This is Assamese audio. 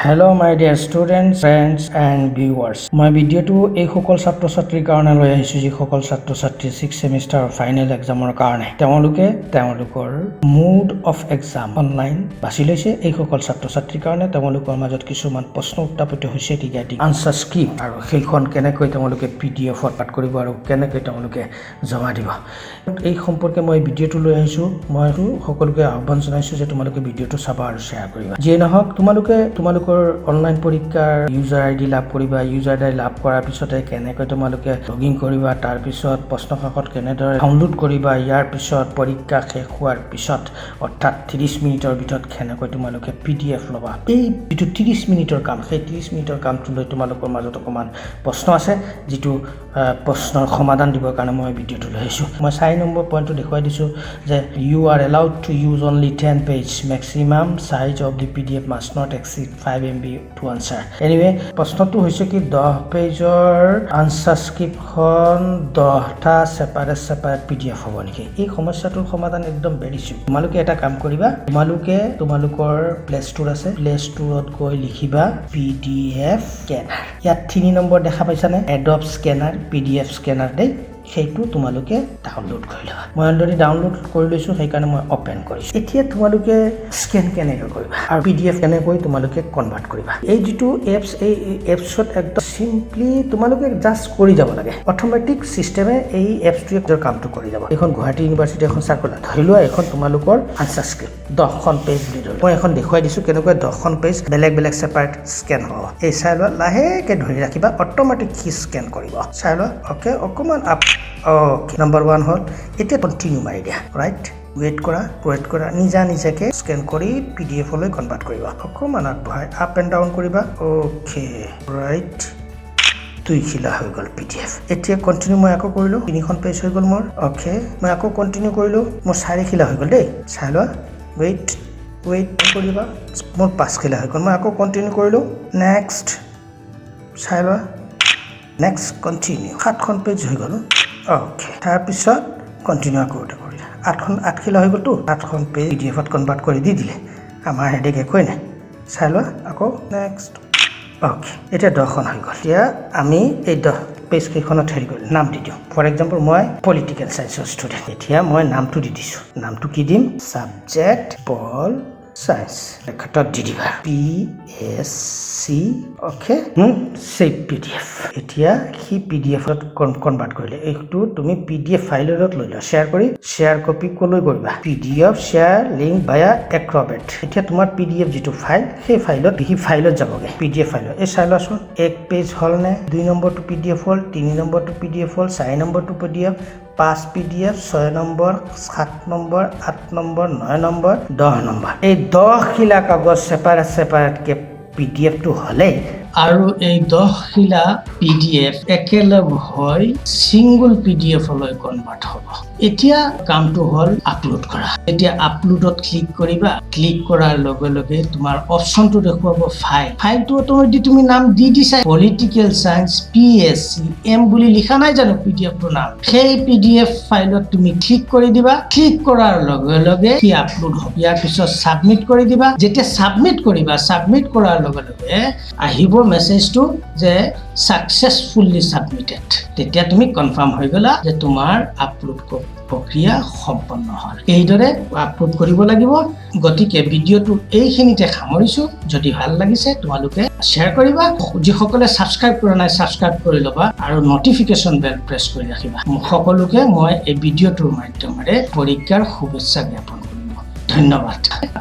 Hello my dear students, friends and viewers. My video to এই সকল ছাত্ৰ ছাত্ৰীৰ কাৰণে লৈ আহিছো যি সকল ছাত্ৰ ছাত্ৰী 6 সেমিষ্টাৰ ফাইনেল এক্সামৰ কাৰণে তেওঁলোকৰ মোড অফ এক্সাম অনলাইন বাছি লৈছে। এই সকল ছাত্ৰ ছাত্ৰীৰ কাৰণে তেওঁলোকৰ মাজত কিছুমান প্ৰশ্ন উত্থাপিত হৈছে ৰিগাৰ্ডিং আনসাৰ স্ক্ৰিপ্ট আৰু সেইখন কেনেকৈ তেওঁলোকে PDF ত পাঠ কৰিব আৰু কেনেকৈ তেওঁলোকে জমা দিব। এই সম্পৰ্কে মই ভিডিঅটো লৈ আহিছো। মই সকলোকে আহ্বান জনাইছো যে তোমালোকে ভিডিঅটো চাবা আৰু শেয়াৰ কৰিবা। যে নহওক তোমালোকৰ অনলাইন পৰীক্ষাৰ ইউজাৰ আইডি লাভ কৰিবা। ইউজাৰ আইডি লাভ কৰাৰ পিছতে কেনেকৈ তোমালোকে লগইন কৰিবা, তাৰ পিছত প্ৰশ্ন কাকত কেনেদৰে ডাউনলোড কৰিবা, ইয়াৰ পিছত পৰীক্ষা শেষ হোৱাৰ পিছত অৰ্থাৎ 30 মিনিটৰ ভিতৰত কেনেকৈ তোমালোকে PDF ল'বা। এই যিটো 30 মিনিটৰ কাম, সেই 30 মিনিটৰ কামটো লৈ তোমালোকৰ মাজত অকমান প্ৰশ্ন আছে, যিটো প্ৰশ্নৰ সমাধান দিবৰ কাৰণে মই ভিডিঅটো লৈ আহিছো। মই 4 নম্বৰ পইণ্টটো দেখুৱাই দিছো যে you are allowed to use only 10 page, maximum size of the PDF must not exceed 5 MB to answer. Anyway, প্ৰশ্নটো হৈছে কি 10 পেজৰ আনসাৰ স্ক্ৰিপ্টখন 10টা সেপাৰেট PDF হ'ব নেকি? এই সমস্যাটোৰ সমাধান একদম ভেৰি সিম্পল। তোমালোকে এটা কাম কৰিবা, তোমালোকৰ প্লে ষ্ট'ৰ আছে, প্লে ষ্ট'ৰত গৈ লিখিবা PDF স্কেনাৰ। ইয়াত 3 নম্বৰ দেখা পাইছানে? Adobe স্কেনাৰ, PDF স্কেনাৰ দেই। সেইটো তোমালোকে ডাউনলোড কৰি লবা। মই অলৰেডি ডাউনলোড কৰি লৈছো, সেইকাৰণে মই ওপেন কৰিছো। এতিয়া তোমালোকে স্কেন কেনেকৈ কৰিবা আৰু PDF কেনেকৈ তোমালোকে কনভাৰ্ট কৰিবা। এই যিটো এপছ, এই এপছত একদম সিম্পলি তোমালোকে জাষ্ট কৰি যাব লাগে। অটোমেটিক সিস্টেমে এই এপছটোৰ কামটো কৰি যাব। এখন গুৱাহাটী ইউনিভাৰ্চিটি এখন সাৰ্কুলাৰ ধৰি লোৱা, এখন তোমালোকৰ আনসাৰ স্ক্ৰিপ্ট 10খন পেজ বুলি ধৰি মই এখন দেখুৱাই দিছো কেনেকৈ 10খন পেজ বেলেগ সেপাৰেট স্কেন হ'ব। এই চাই লোৱা, লাহেকে ধৰি ৰাখিবা, অটোমেটিক সি স্কেন কৰিব। চাই লোৱা, ওকে, অকমান আপ। ওকে, নম্বৰ 1 হ'ল। এতিয়া কন্টিনিউ মাৰি দিয়া, ৰাইট। ৱেইট কৰা, নিজাকে স্কেন কৰি PDF লৈ কনভাৰ্ট কৰিবা। অকমান আগবঢ়াই আপ এণ্ড ডাউন কৰিবা। ওকে, ৰাইট, 2 খিলা হৈ গ'ল PDF। এতিয়া কন্টিনিউ মই আকৌ কৰিলো, 3খন পেজ হৈ গ'ল মোৰ। ওকে, মই আকৌ কন্টিনিউ কৰিলো, মোৰ 4 খিলা হৈ গ'ল দেই। চাই লোৱা, ৱেইট কৰিবা, মোৰ 5 খিলা হৈ গ'ল। মই আকৌ কন্টিনিউ কৰিলো, নেক্সট। চাই লোৱা, নেক্সট, কন্টিনিউ। 7খন পেজ হৈ গ'ল। ওকে, তাৰপিছত কন্টিনিউ আকৌ এটা কৰিলে 8 খিলা হৈ গ'লতো। 8খন পেজ PDF ত কনভাৰ্ট কৰি দি দিলে, আমাৰ হেডেক একোৱেই নাই। চাই লোৱা, আকৌ নেক্সট। ওকে, এতিয়া 10খন হৈ গ'ল। এতিয়া আমি এই 10 পেজ কেইখনত হেৰি কৰিলোঁ, নাম দি দিওঁ। ফৰ এক্সাম্পল মই পলিটিকেল চায়েন্সৰ ষ্টুডেণ্ট। এতিয়া মই নামটো দি দিছোঁ। নামটো কি দিম? Subject pol science. ক্ষেত্ৰত দি দিবা PSC। Okay, save PDF। এতিয়া সি PDF ত কনভাৰ্ট কৰিলে। এইটো তুমি PDF ফাইলত লৈ লোৱা, শ্বেয়াৰ কপি কলৈ কৰিবা? PDF share link via Acrobat. এতিয়া তোমাৰ PDF যিটো ফাইল, সেই ফাইলত যাবগে, PDF ফাইলত। এই চাই লোৱাচোন, 1 পেজ হ'ল নে? 2 নম্বৰটো PDF হ'ল, 3 নম্বৰটো PDF হ'ল, 4 নম্বৰটো PDF, 5 PDF, 6 number, 7 number, 8 number, 9 number, 10 number. এই 10 খিলা কাগজ সেপাৰেটকে PDFটো হ'লেই আৰু এই 10 খিলা PDF একেলগ হৈ সিঙ্গল PDF লৈ কনভাৰ্ট হ'ব। এতিয়া কামটো হ'ল আপলোড কৰা। এতিয়া আপলোডত ক্লিক কৰিবা। ক্লিক কৰাৰ লগে লগে তোমাৰ অপচনটো দেখুৱাব ফাইলটো অটোমেটিক তুমি নাম দি দিছা, পলিটিকেল সায়েন্স PSC M বুলি লিখা নাই জানো PDFটোৰ নাম? সেই PDF ফাইলত তুমি ক্লিক কৰি দিবা। ক্লিক কৰাৰ লগে লগে কি আপলোড হ'ব। ইয়াৰ পিছত সাবমিট কৰি দিবা। যেতিয়া সাবমিট কৰাৰ লগে লগে আহিব মেছেজটো যে সাকসেসফুলি সাবমিটেড। তেতিয়া তুমি কনফাৰ্ম হৈ গলা যে তোমাৰ আপলোড প্ৰক্ৰিয়া সম্পন্ন হ'ল। এইদৰে আপলোড কৰিব লাগিব। গতিকে ভিডিঅ'টো এইখিনিতে সামৰিছো। যদি ভাল লাগিছে তোমালোকে শ্বেয়াৰ কৰিবা। যিসকলে ছাবস্ক্ৰাইব কৰা নাই ছাবস্ক্ৰাইব কৰি ল'বা আৰু নটিফিকেশ্যন বেল প্ৰেছ কৰি ৰাখিবা। সকলোকে মই এই ভিডিঅ'টোৰ মাধ্যমেৰে পৰীক্ষাৰ শুভেচ্ছা জ্ঞাপন কৰিম। ধন্যবাদ।